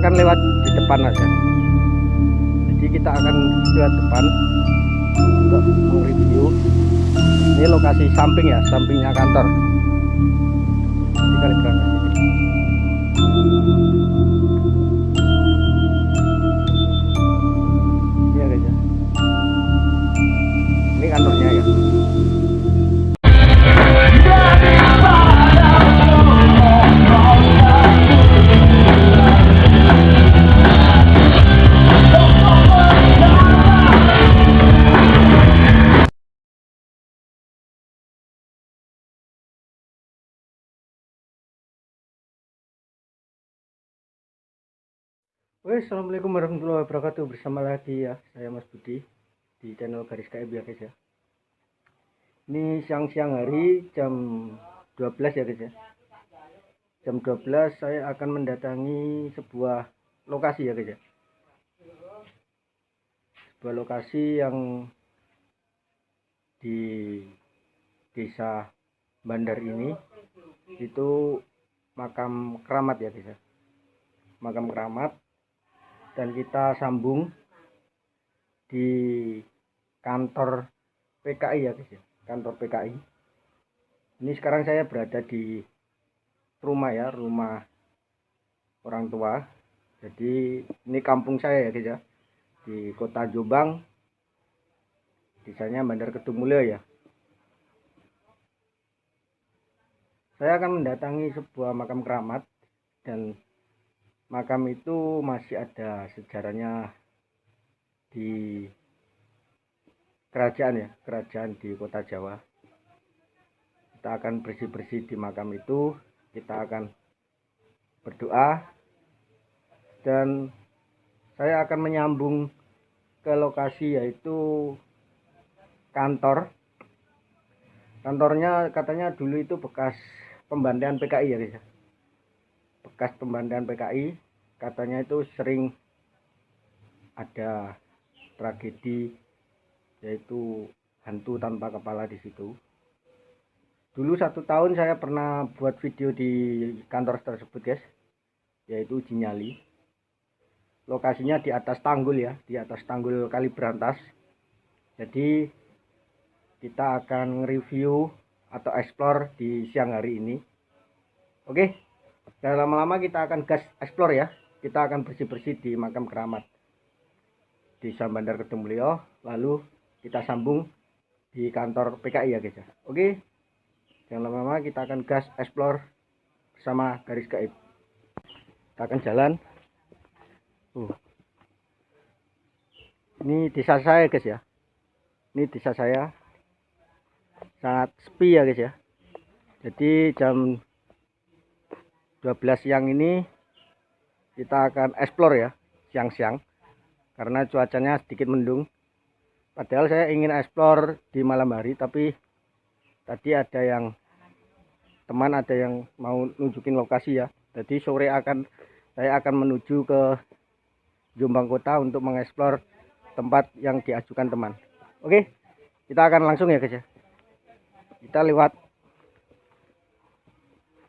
akan lewat di depan aja. Jadi kita akan lewat depan untuk mereview. Ini lokasi samping ya, sampingnya kantor. Jadi kali berangkat sini. Ini ya guys ya. Ini kantornya ya. Oke, assalamualaikum warahmatullahi wabarakatuh. Bersama lagi ya, saya Mas Budi di channel Garis KIB ya guys ya. Ini siang-siang hari jam 12 ya guys ya. Jam 12 saya akan mendatangi sebuah lokasi ya guys ya. Sebuah lokasi yang di desa Bandar ini itu makam keramat ya guys ya. Makam keramat. Dan kita sambung di kantor PKI ya guys ya, kantor PKI. Ini sekarang saya berada di rumah ya, rumah orang tua. Jadi ini kampung saya ya guys ya, di kota Jombang, desanya Bandar Kedungmulyo ya. Saya akan mendatangi sebuah makam keramat, dan makam itu masih ada sejarahnya di kerajaan ya, kerajaan di kota Jawa. Kita akan bersih-bersih di makam itu, kita akan berdoa, dan saya akan menyambung ke lokasi yaitu kantor. Kantornya katanya dulu itu bekas pembantaian PKI ya guys ya. Bekas pembantaian PKI, katanya itu sering ada tragedi yaitu hantu tanpa kepala di situ. Dulu 1 tahun saya pernah buat video di kantor tersebut guys, yaitu Uji Nyali. Lokasinya di atas tanggul ya, di atas tanggul Kali Brantas. Jadi kita akan review atau explore di siang hari ini. Oke. Dan lama-lama kita akan gas explore ya. Kita akan bersih-bersih di makam keramat di Bandar Kedungmulyo. Lalu kita sambung di kantor PKI ya guys ya. Oke. Jangan lama-lama, kita akan gas explore bersama Garis Gaib. Kita akan jalan. Ini desa saya guys ya. Ini desa saya. Sangat sepi ya guys ya. Jadi jam 12 siang ini kita akan explore ya, siang-siang, karena cuacanya sedikit mendung. Padahal saya ingin explore di malam hari, tapi tadi ada yang teman, ada yang mau nunjukin lokasi ya. Jadi sore saya akan menuju ke Jombang Kota untuk mengeksplor tempat yang diajukan teman. Oke, kita akan langsung ya guys ya. Kita lewat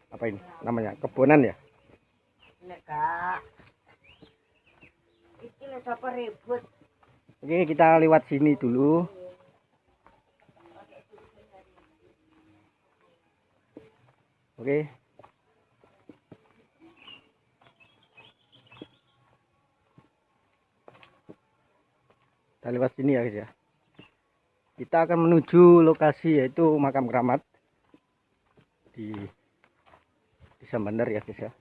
apa ini namanya, kebonan ya. Kak, iki lho sapa ribut. Oke, kita lewat sini dulu. Oke. Kita lewat sini ya guys ya. Kita akan menuju lokasi yaitu makam keramat di Desa Bandar ya guys ya.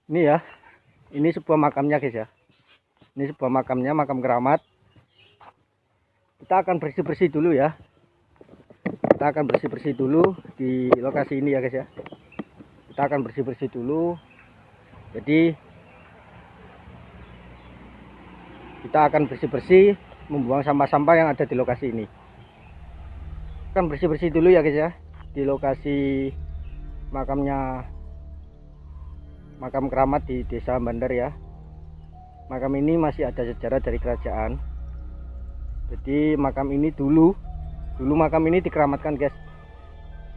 Ini ya, ini sebuah makamnya guys ya. Ini sebuah makamnya, makam keramat. Kita akan bersih-bersih dulu ya. Kita akan bersih-bersih dulu di lokasi ini ya guys ya. Kita akan bersih-bersih dulu. Jadi kita akan bersih-bersih, membuang sampah-sampah yang ada di lokasi ini. Akan bersih-bersih dulu ya guys ya, di lokasi makam keramat di Desa Bandar ya. Makam ini masih ada sejarah dari kerajaan. Jadi makam ini dulu makam ini dikeramatkan guys.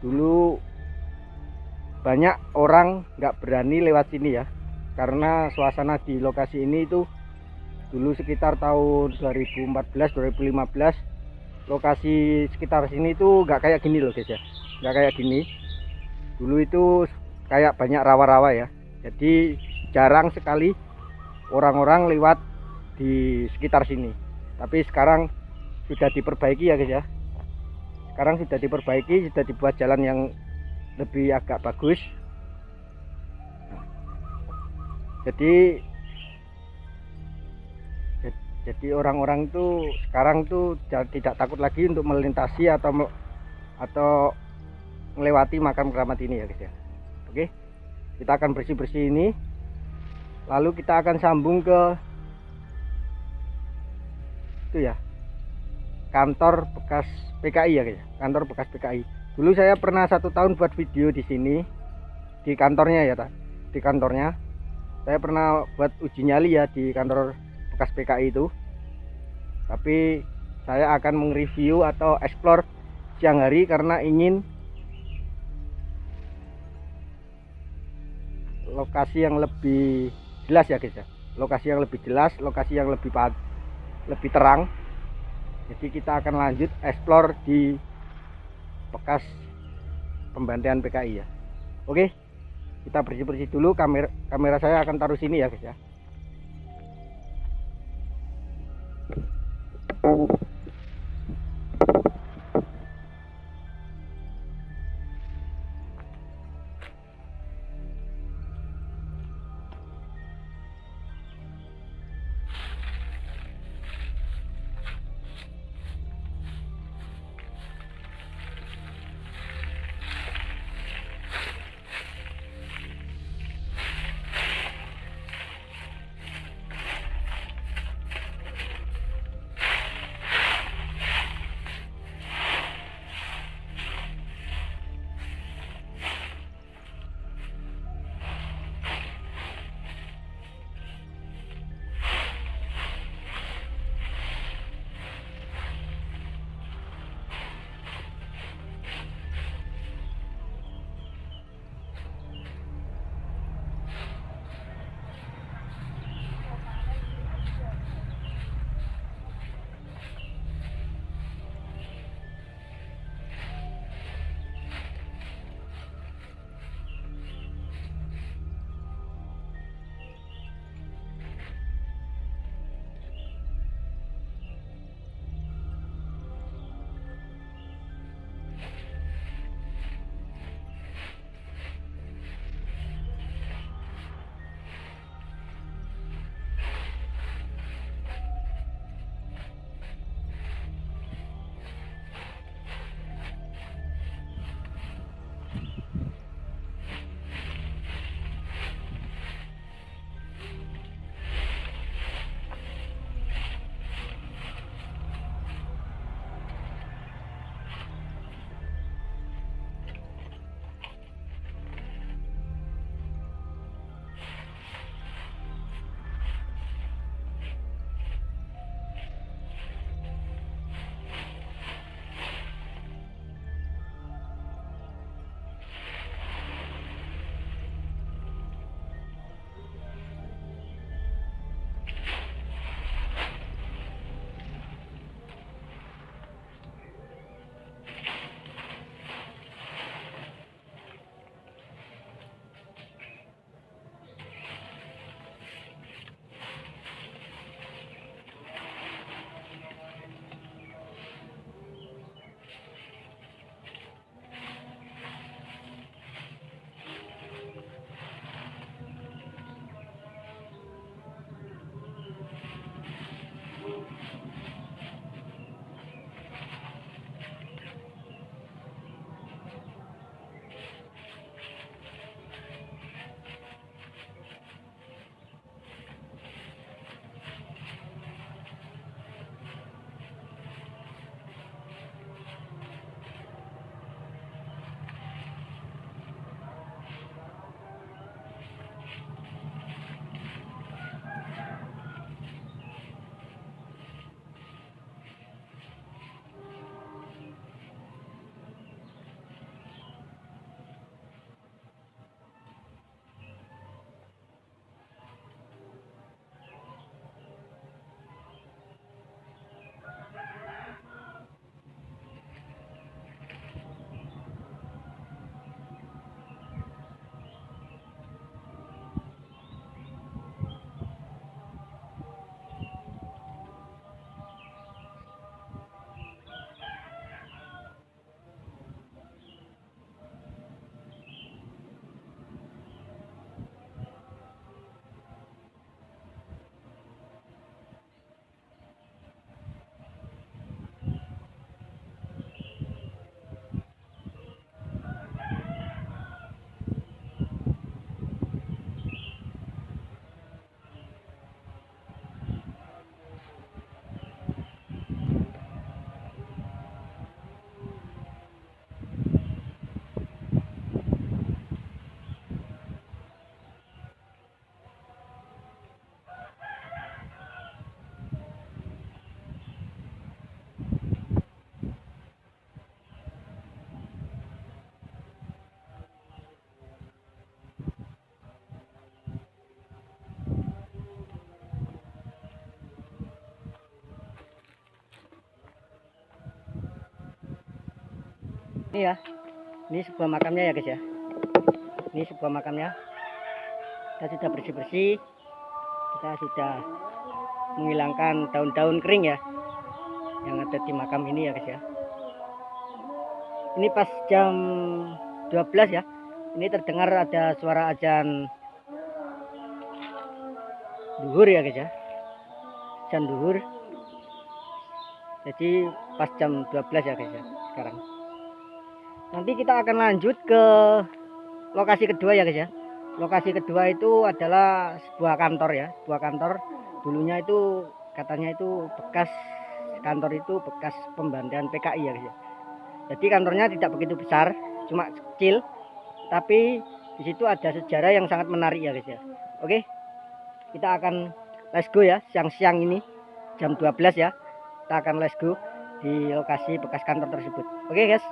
Dulu banyak orang nggak berani lewat sini ya, karena suasana di lokasi ini itu dulu sekitar tahun 2014-2015 lokasi sekitar sini itu nggak kayak gini loh guys ya, nggak kayak gini. Dulu itu kayak banyak rawa-rawa ya, jadi jarang sekali orang-orang lewat di sekitar sini. Tapi sekarang sudah diperbaiki ya guys ya, sekarang sudah diperbaiki, sudah dibuat jalan yang lebih agak bagus. Jadi orang-orang tuh sekarang tuh tidak takut lagi untuk melintasi atau melewati makam keramat ini ya guys ya. Oke, kita akan bersih-bersih ini, lalu kita akan sambung ke itu ya, kantor bekas PKI ya guys ya, kantor bekas PKI. Dulu saya pernah 1 tahun buat video di sini, di kantornya ya, di kantornya saya pernah buat uji nyali ya di kantor bekas PKI itu. Tapi saya akan mereview atau explore siang hari karena ingin lokasi yang lebih jelas ya guys ya, lokasi yang lebih jelas, lokasi yang lebih terang. Jadi kita akan lanjut explore di bekas pembantaian PKI ya. Oke, kita bersih-bersih dulu. Kamera saya akan taruh sini ya guys ya. Ini ya, ini sebuah makamnya ya guys ya. Ini sebuah makamnya. Kita sudah bersih-bersih. Kita sudah menghilangkan daun-daun kering ya yang ada di makam ini ya guys ya. Ini pas jam 12 ya. Ini terdengar ada suara azan duhur ya guys ya. Azan duhur. Jadi pas jam 12 ya guys ya sekarang. Nanti kita akan lanjut ke lokasi kedua ya guys ya. Lokasi kedua itu adalah sebuah kantor ya, sebuah kantor. Dulunya itu katanya itu bekas kantor itu bekas pembantaian PKI ya guys ya. Jadi kantornya tidak begitu besar, cuma kecil, tapi di situ ada sejarah yang sangat menarik ya guys ya. Oke, kita akan let's go ya, siang-siang ini jam 12 ya. Kita akan let's go di lokasi bekas kantor tersebut. Oke guys,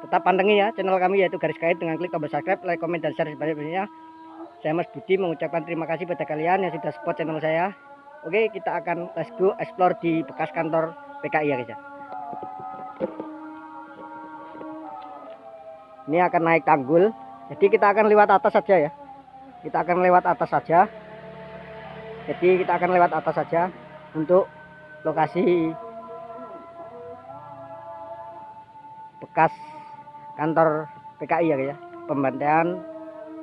tetap pantengin ya channel kami yaitu Garis Gaib dengan klik tombol subscribe, like, komen, dan share sebanyak-banyaknya. Saya Mas Budi mengucapkan terima kasih pada kalian yang sudah support channel saya. Oke, kita akan let's go explore di bekas kantor PKI ya guys ya. Ini akan naik tanggul, jadi kita akan lewat atas saja ya. Kita akan lewat atas saja. Jadi kita akan lewat atas saja untuk lokasi bekas kantor PKI ya guys ya. Pembantaian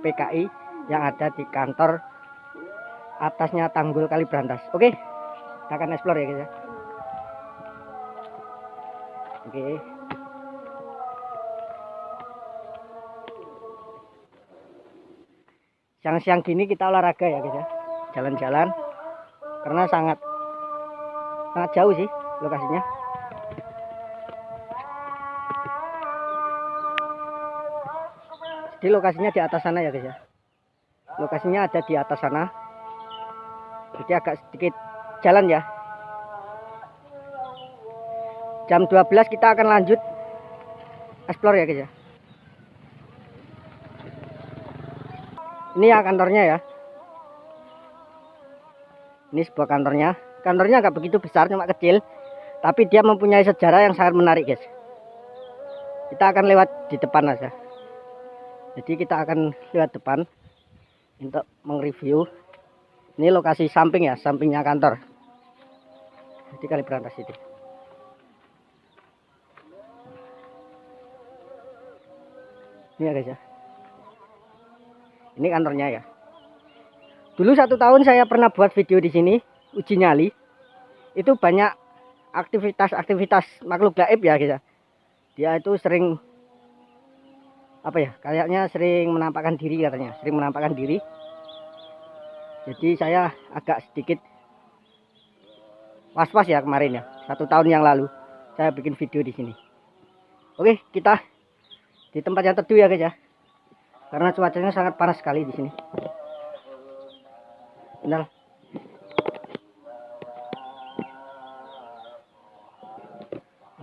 PKI yang ada di kantor atasnya tanggul Kali Brantas. Oke, kita akan explore ya guys ya. Oke. Siang-siang gini kita olahraga ya guys ya, jalan-jalan karena sangat jauh sih lokasinya. Jadi lokasinya di atas sana ya guys ya, lokasinya ada di atas sana, jadi agak sedikit jalan ya. Jam 12 kita akan lanjut explore ya guys ya. Ini ya kantornya ya. Ini sebuah kantornya. Kantornya nggak begitu besar, cuma kecil. Tapi dia mempunyai sejarah yang sangat menarik guys. Kita akan lewat di depan aja. Jadi kita akan lewat depan untuk mereview. Ini lokasi samping ya, sampingnya kantor. Jadi Kali Brantas itu. Ini ya guys ya. Ini kantornya ya. Dulu 1 tahun saya pernah buat video di sini, uji nyali. Itu banyak aktivitas makhluk gaib ya guys ya. Dia itu sering apa ya? Kayaknya sering menampakkan diri katanya, sering menampakkan diri. Jadi saya agak sedikit was-was ya kemarin ya. 1 tahun yang lalu saya bikin video di sini. Oke, kita di tempat yang teduh ya guys ya. Karena cuacanya sangat panas sekali di sini. Benar.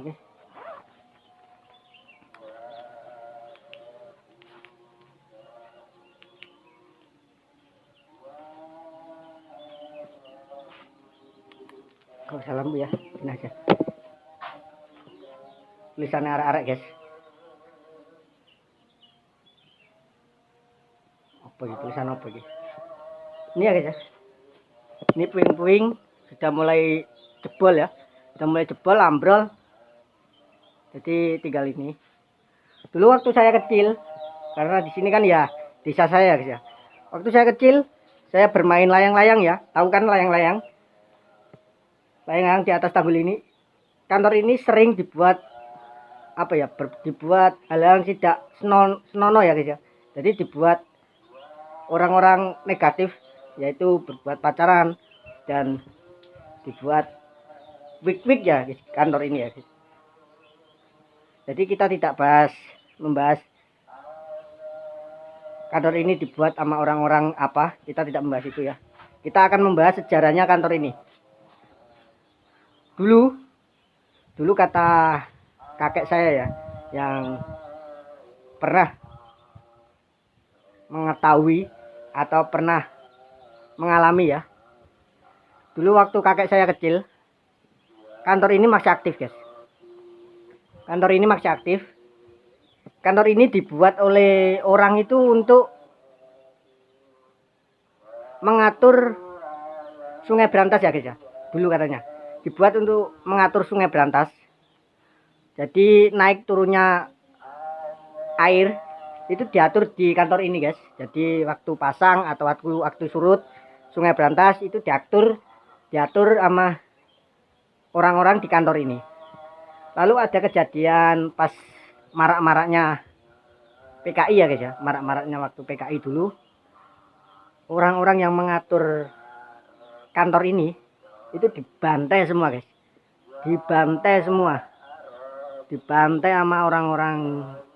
Oke. Kau salam bu ya, ini aja. Tulisannya arek-arek guys. Apa gitu, tulisan apa gitu. Ini ya guys ya. Ini puing-puing sudah mulai jebol ya. Sudah mulai jebol, ambrol. Jadi tinggal ini. Dulu waktu saya kecil, karena di sini kan ya desa saya guys ya. Waktu saya kecil, saya bermain layang-layang ya. Tahu kan layang-layang? Layang-layang di atas tanggul ini. Kantor ini sering dibuat apa ya? Dibuat hal-hal yang tidak senonoh ya guys ya. Jadi dibuat orang-orang negatif, yaitu berbuat pacaran dan dibuat wig-wig ya guys, kantor ini ya guys. Jadi kita tidak membahas kantor ini dibuat sama orang-orang apa, kita tidak membahas itu ya. Kita akan membahas sejarahnya kantor ini. Dulu kata kakek saya ya, yang pernah mengetahui atau pernah mengalami ya. Dulu waktu kakek saya kecil, kantor ini masih aktif guys. Kantor ini masih aktif. kantor ini dibuat oleh orang itu untuk mengatur Sungai Brantas ya guys ya. Dulu katanya dibuat untuk mengatur Sungai Brantas. Jadi naik turunnya air itu diatur di kantor ini guys. Jadi waktu pasang atau waktu surut Sungai Brantas itu diatur sama orang-orang di kantor ini. Lalu ada kejadian pas marak-maraknya PKI ya guys ya, marak-maraknya waktu PKI dulu, orang-orang yang mengatur kantor ini itu dibantai semua guys, dibantai sama orang-orang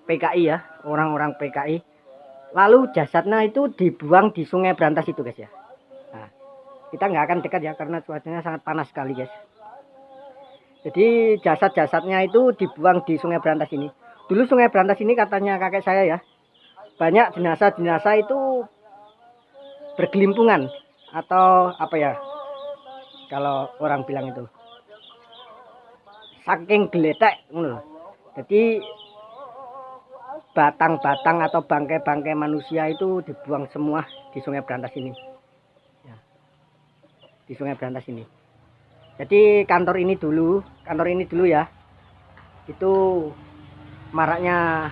PKI ya, orang-orang PKI. Lalu jasadnya itu dibuang di Sungai Brantas itu guys ya. Nah, kita nggak akan dekat ya karena cuacanya sangat panas sekali guys. Jadi jasad-jasadnya itu dibuang di Sungai Brantas ini. Dulu Sungai Brantas ini katanya kakek saya ya, banyak jenazah-jenazah itu bergelimpungan atau apa ya, kalau orang bilang itu saking geletek. Jadi batang-batang atau bangkai-bangkai manusia itu dibuang semua di Sungai Brantas ini ya, di Sungai Brantas ini. Jadi kantor ini dulu ya, itu maraknya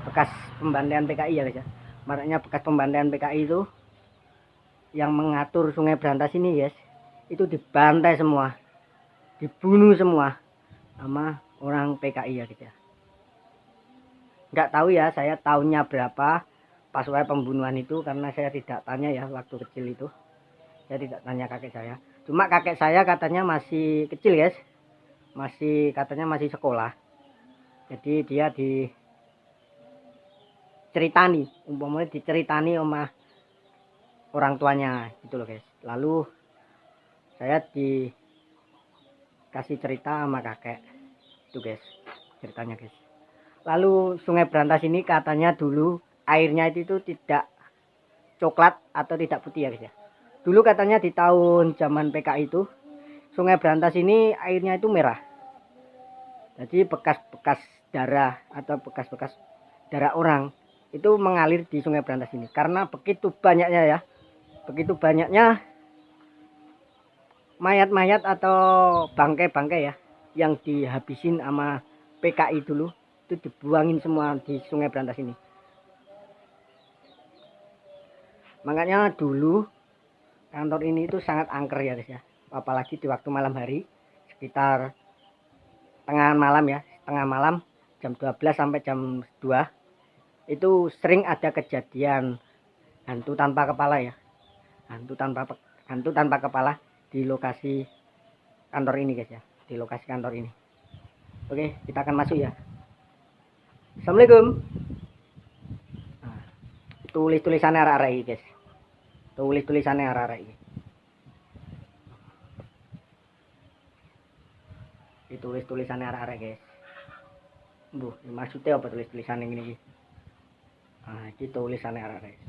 bekas pembantaian PKI ya guys ya. Maraknya bekas pembantaian PKI itu yang mengatur Sungai Brantas ini guys, itu dibantai semua, dibunuh semua sama orang PKI ya guys ya. Nggak tahu ya saya tahunnya berapa pas pembunuhan itu, karena saya tidak tanya ya waktu kecil itu. Saya tidak tanya kakek saya. Cuma kakek saya katanya masih kecil guys, katanya masih sekolah. Jadi dia diceritani sama orang tuanya gitu loh guys. Lalu saya dikasih cerita sama kakek itu guys, ceritanya guys. Lalu Sungai Brantas ini katanya dulu airnya itu tidak coklat atau tidak putih ya guys ya. Dulu katanya di tahun zaman PKI itu Sungai Brantas ini airnya itu merah. Jadi bekas-bekas darah atau bekas-bekas darah orang itu mengalir di Sungai Brantas ini karena begitu banyaknya mayat-mayat atau bangkai-bangkai ya yang dihabisin sama PKI dulu, itu dibuangin semua di Sungai Brantas ini. Makanya dulu kantor ini itu sangat angker ya guys ya, apalagi di waktu malam hari sekitar tengah malam jam 12 sampai jam 2 itu sering ada kejadian hantu tanpa kepala ya, hantu tanpa kepala di lokasi kantor ini guys ya, di lokasi kantor ini. Oke, kita akan masuk ya. Assalamualaikum. Nah, tulisannya arah-arah ini guys, tulisannya arah-arah ini. Tulisannya arah-arah guys. Bu, maksudnya apa tulisannya ini? Nah, ini tulisannya arah-arah guys.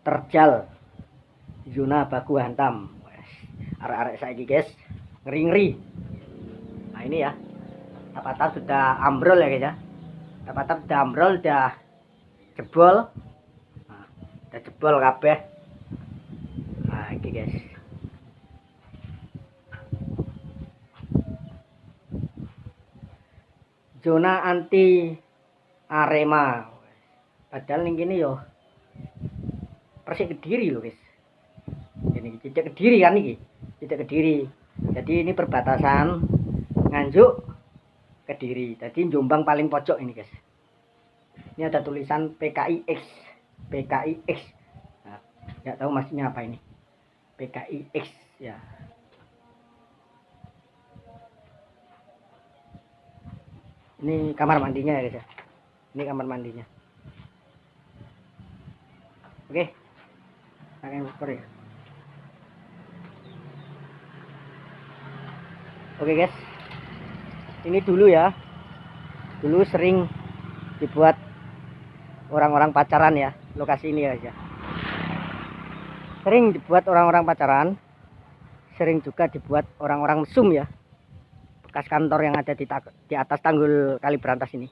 Terjal zona baku hantam. Arah-arah saiki guys, ngeri-ngeri. Nah ini ya, atap sudah ambrol ya guys ya. Atap sudah ambrol, udah jebol. Nah, udah jebol kabeh. Nah ini guys, zona anti Arema. Padahal ning kene yo Persik Kediri loh guys. Ini tidak Kediri kan ini, tidak Kediri. Jadi ini perbatasan Nganjuk Kediri. Jadi Jombang paling pojok ini guys. Ini ada tulisan PKIX. Nah, nggak tahu maksudnya apa ini. PKIX ya. Ini kamar mandinya ya guys ya. Ini kamar mandinya. Oke. Pakai masker ya. Oke guys. Ini dulu ya. Dulu sering dibuat orang-orang pacaran ya, lokasi ini ya. Sering dibuat orang-orang pacaran. Sering juga dibuat orang-orang mesum ya. bekas kantor yang ada di atas tanggul Kali Brantas ini.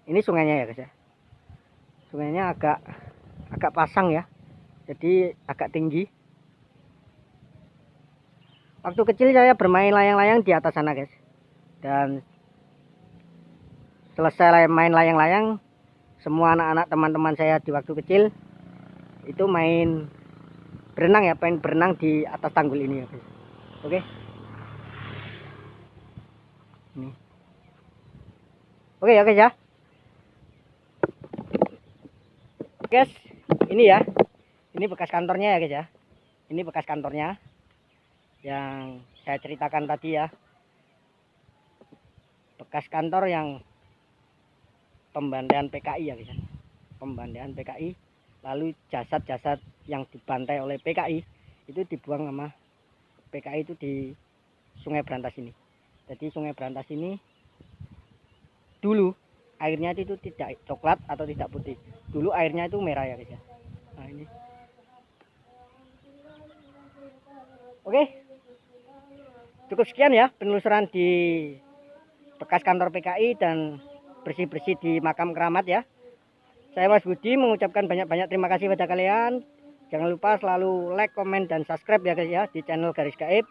Ini sungainya ya guys ya. Sungainya agak pasang ya. Jadi agak tinggi. Waktu kecil saya bermain layang-layang di atas sana guys. Dan selesai main layang-layang, semua anak-anak teman-teman saya di waktu kecil itu main berenang ya, main berenang di atas tanggul ini ya guys. Oke. Ini. Oke ya guys ya. Guys, ini ya. Ini bekas kantornya ya guys ya. Ini bekas kantornya yang saya ceritakan tadi ya. Bekas kantor yang pembantaian PKI ya guys ya. Pembantaian PKI, lalu jasad-jasad yang dibantai oleh PKI itu dibuang sama PKI itu di Sungai Brantas ini. Jadi Sungai Brantas ini dulu airnya itu tidak coklat atau tidak putih. Dulu airnya itu merah ya guys ya. Nah ini. Oke. Cukup sekian ya penelusuran di bekas kantor PKI dan bersih-bersih di makam keramat ya. Saya Mas Budi mengucapkan banyak-banyak terima kasih pada kalian. Jangan lupa selalu like, komen, dan subscribe ya guys ya di channel Garis Gaib.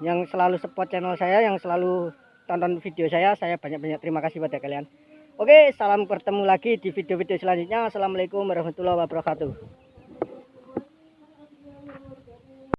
Yang selalu support channel saya, yang selalu tonton video saya banyak-banyak terima kasih pada kalian. Oke, salam bertemu lagi di video-video selanjutnya. Assalamualaikum warahmatullahi wabarakatuh.